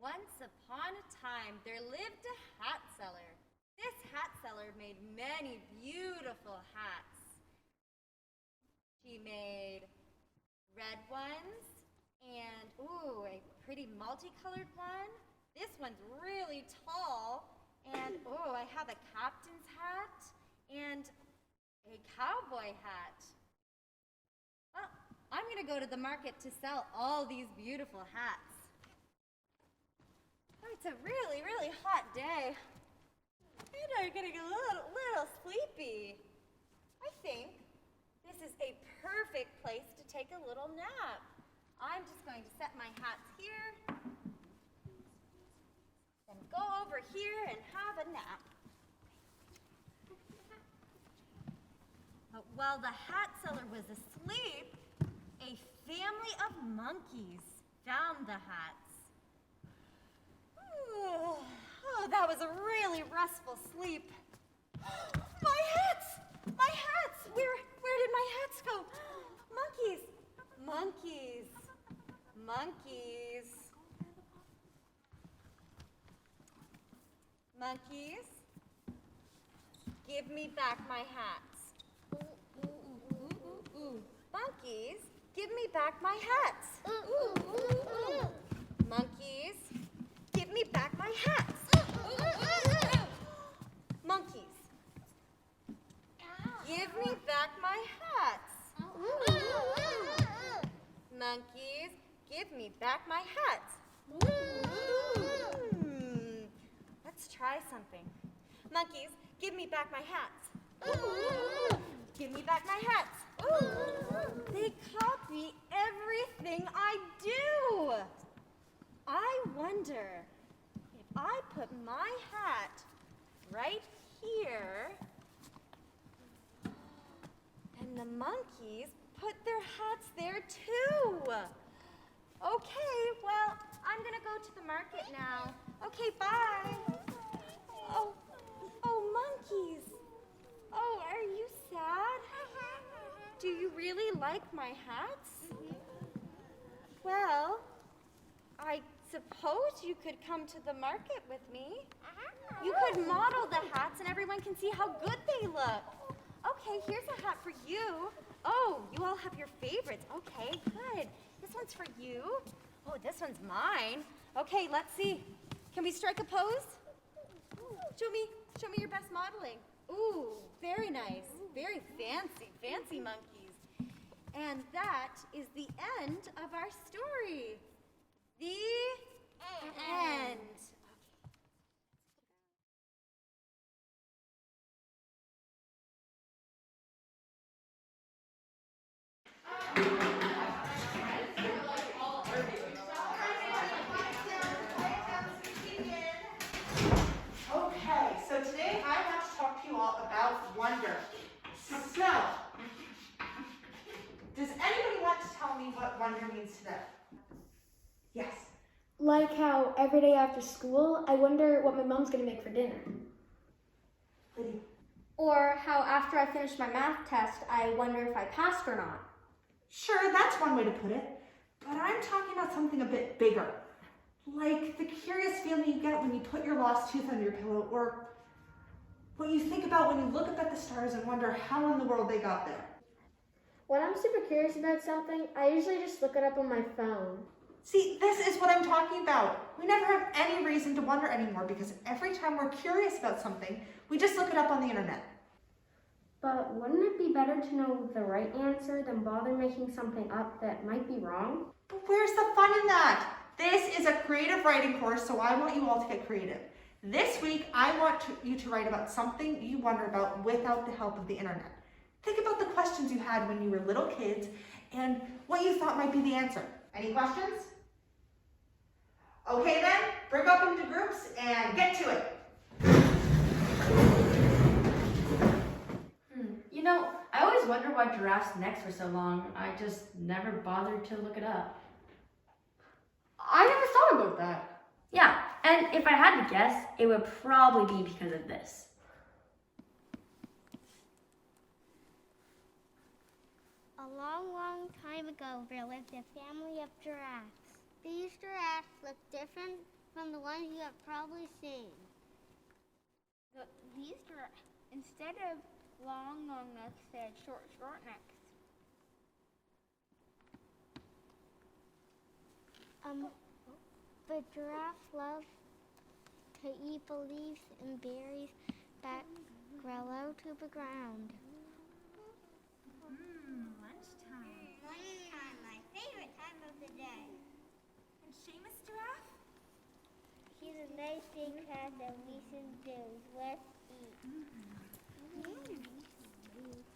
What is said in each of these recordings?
Once upon a time, there lived a hat seller. This hat seller made many beautiful hats. She made red ones and, a pretty multicolored one. This one's really tall. And, I have a captain's hat and a cowboy hat. Well, I'm going to go to the market to sell all these beautiful hats. It's a really, really hot day. And I'm getting a little sleepy. I think this is a perfect place to take a little nap. I'm just going to set my hats here, then go over here and have a nap. But while the hat seller was asleep, a family of monkeys found the hats. Oh, that was a really restful sleep. My hats! My hats! Where did my hats go? Monkeys! Monkeys! Monkeys! Monkeys, give me back my hats. Monkeys, give me back my hats. Monkeys, give me back my hats. Monkeys, give me back my hats. Monkeys, give me back my hats. Let's try something. Monkeys, give me back my hats. Give me back my hats. They copy everything I do. I wonder if I put my hat right here and the monkeys put their hats there too. Okay, well, I'm gonna go to the market now. Okay, bye. Oh, monkeys. Oh, are you sad? Do you really like my hats? Well, I suppose you could come to the market with me. You could model the hats and everyone can see how good they look. Okay, here's a hat for you. Oh, you all have your favorites. Okay, good. This one's for you. Oh, this one's mine. Okay, let's see. Can we strike a pose? Show me your best modeling. Ooh, very nice. Very fancy monkeys. And that is the end of our story. The end. Okay, so today I want to talk to you all about wonder. So, does anybody want to tell me what wonder means to them? Yes. Like how every day after school, I wonder what my mom's gonna make for dinner. Lydia. Or how after I finish my math test, I wonder if I passed or not. Sure, that's one way to put it. But I'm talking about something a bit bigger. Like the curious feeling you get when you put your lost tooth under your pillow, or what you think about when you look up at the stars and wonder how in the world they got there. When I'm super curious about something, I usually just look it up on my phone. See, this is what I'm talking about. We never have any reason to wonder anymore because every time we're curious about something, we just look it up on the internet. But wouldn't it be better to know the right answer than bother making something up that might be wrong? But where's the fun in that? This is a creative writing course, so I want you all to get creative. This week, I want you to write about something you wonder about without the help of the internet. Think about the questions you had when you were little kids and what you thought might be the answer. Any questions? Okay then, break up into groups and get to it. You know, I always wonder why giraffes' necks were so long. I just never bothered to look it up. I never thought about that. Yeah, and if I had to guess, it would probably be because of this. A long time ago, there lived a family of giraffes. These giraffes looked different from the ones you have probably seen. These giraffes, instead of long necks, they had short necks. The giraffes love to eat the leaves and berries that grow low to the ground. Lunchtime. Lunchtime, my favorite time of the day. And Seamus Giraffe? He's a nice big cat that we should do. Let's eat.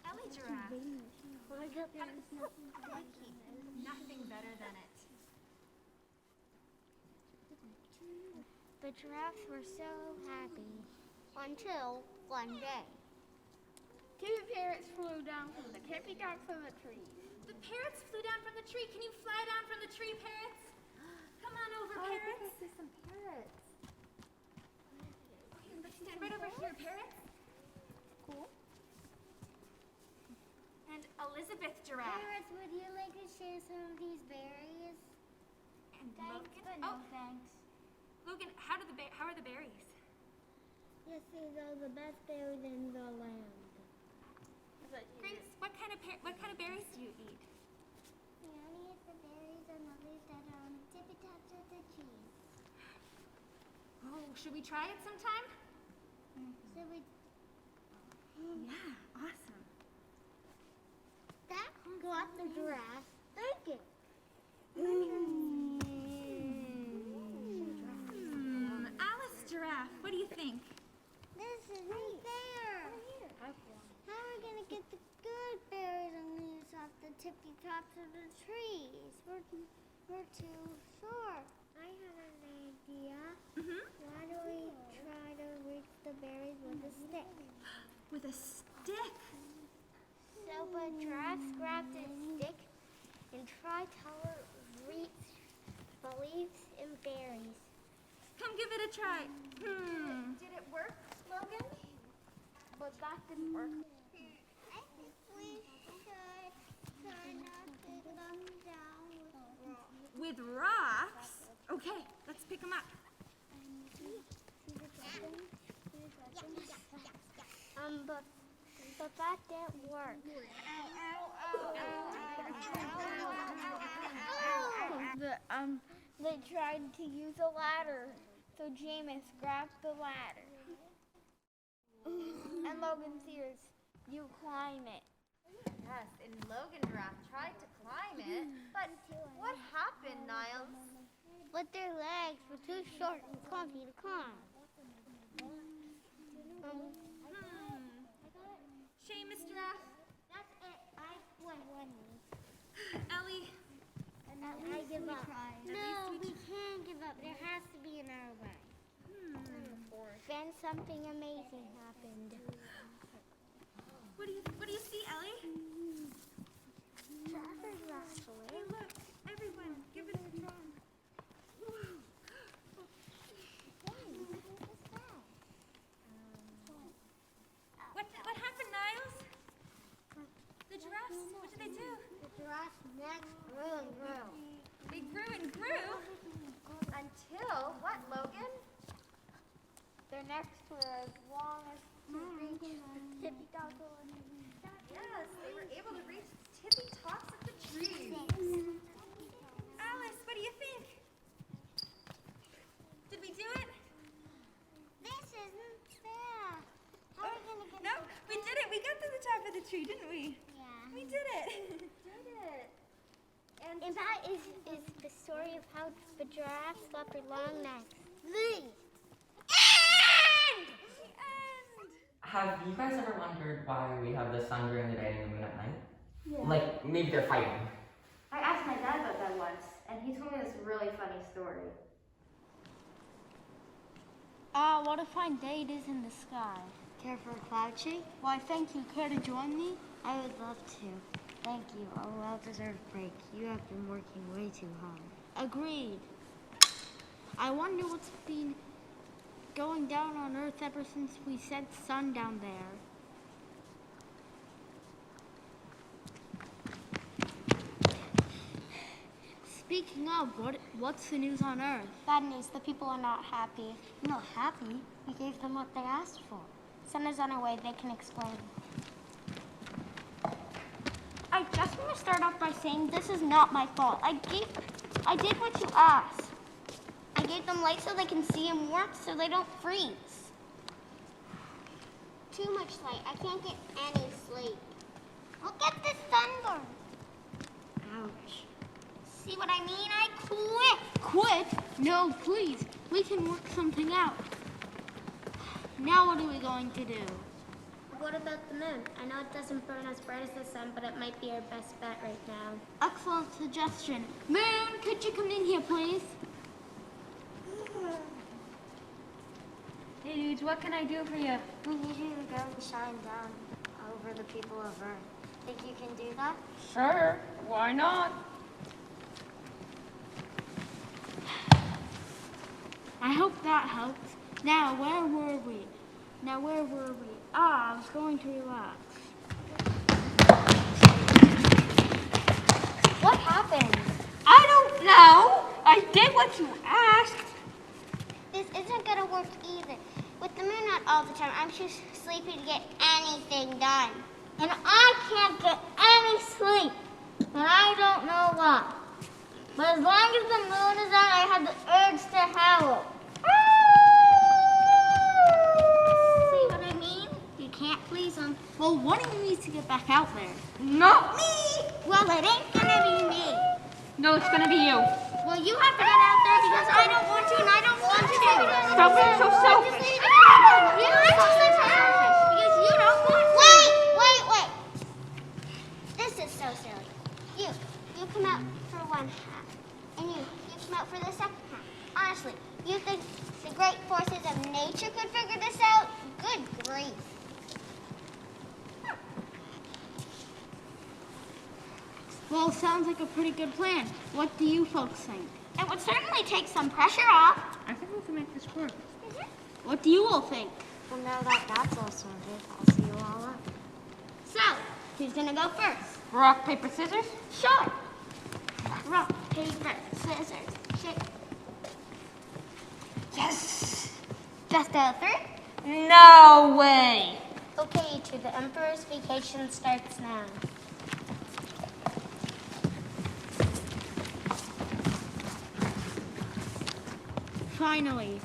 Ellie Giraffe. Nothing better than it. The giraffes were so happy until one day. Two parrots flew down from the tippy tops of the trees. The parrots flew down from the tree. Can you fly down from the tree, parrots? Come on over, parrots. I see some parrots. Okay, let's stand right over here, parrots. Cool. And Elizabeth Giraffe. Parrots, would you like to share some of these berries? And Thanks, Logan. but no thanks. Logan, how are the berries? Yes, these are the best berries in the land. Grace, what kind of berries do you eat? We only eat the berries and the leaves that are on the tippy tops of the trees. Oh, should we try it sometime? So we Yeah, awesome. that got the giraffe thinking. Alice Giraffe, what do you think? This isn't fair. How are we gonna get the good berries and leaves off the tippy tops of the trees? We're too short. I have an idea. Why don't we try to reach the berries with a stick? With a stick? So the giraffes grabbed a stick and tried to reach the leaves and berries. Come give it a try. Did it work, Logan? But that didn't work. I think we should try not to come down with rocks. With rocks? Okay, let's pick them up. But that didn't work. They tried to use a ladder, so Jameis grabbed the ladder. And Logan's ears, you climb it. Yes, and Logan Giraffe tried to climb it, but what happened, Niles? But their legs were too short and clumsy to climb. Seamus Giraffe, That's it. I won. Ellie, I give up. No, we can't give up. There has to be another way. Then something amazing happened. what do you see, Ellie? Traffic wrestler. Hey, look, everyone, give it a try. What happened, Niles? The giraffes, what did they do? The giraffe's neck grew and grew. They grew and grew until what, Logan? Their necks were as long as to reach the tippy tops of the trees. Yes, they were able to reach the tippy tops of the trees. Alice, what do you think? Did we do it? This isn't fair. How are we gonna get No, we did it. We got to the top of the tree, didn't we? Yeah. We did it. Did it. And that is the story of how the giraffes got their long necks. The end! Have you guys ever wondered why we have the sun during the day and the moon at night? Yeah. Like, maybe they're fighting. I asked my dad about that once, and he told me this really funny story. What a fine day it is in the sky. Care for a cloud shake? Why, thank you. Care to join me? I would love to. Thank you. A well-deserved break. You have been working way too hard. Agreed. I wonder what's been going down on Earth ever since we set sun down there. Speaking of, what's the news on Earth? Bad news, the people are not happy. Not happy. We gave them what they asked for. Santa's on her way, they can explain. I just want to start off by saying this is not my fault. I did what you asked. I gave them light so they can see and warmth so they don't freeze. Too much light. I can't get any sleep. Look at the sunburn. Ouch. See what I mean? I quit. Quit? No, please. We can work something out. Now what are we going to do? What about the moon? I know it doesn't burn as bright as the sun, but it might be our best bet right now. Excellent suggestion. Moon, could you come in here, please? Hey dudes, what can I do for you? We need you to go and shine down over the people of Earth. Think you can do that? Sure, why not? I hope that helps. Now, where were we? I was going to relax. What happened? I don't know. I did what you asked. This isn't gonna work either. With the moon out all the time, I'm too sleepy to get anything done. And I can't get any sleep. And I don't know why. But as long as the moon is out, I have the urge to howl. See what I mean? You can't please them. Well, one of you needs to get back out there. Not me. Well, it ain't gonna be me. No, it's gonna be you. Well, you have to get out there because I don't want to and I don't want to. Stop being so selfish. You're just selfish because you don't want to. Wait. This is so silly. You come out for one half. And you come out for the second half. Honestly, you think the great forces of nature could figure this out? Good grief. Well, sounds like a pretty good plan. What do you folks think? It would certainly take some pressure off. I think we can make this work. What do you all think? Well, now that that's all sorted, I'll see you all up. So, who's gonna go first? Rock, paper, scissors? Sure. Rock, paper, scissors, shake. Yes. Just a three? No way. Okay, you two, the Emperor's vacation starts now. Finally,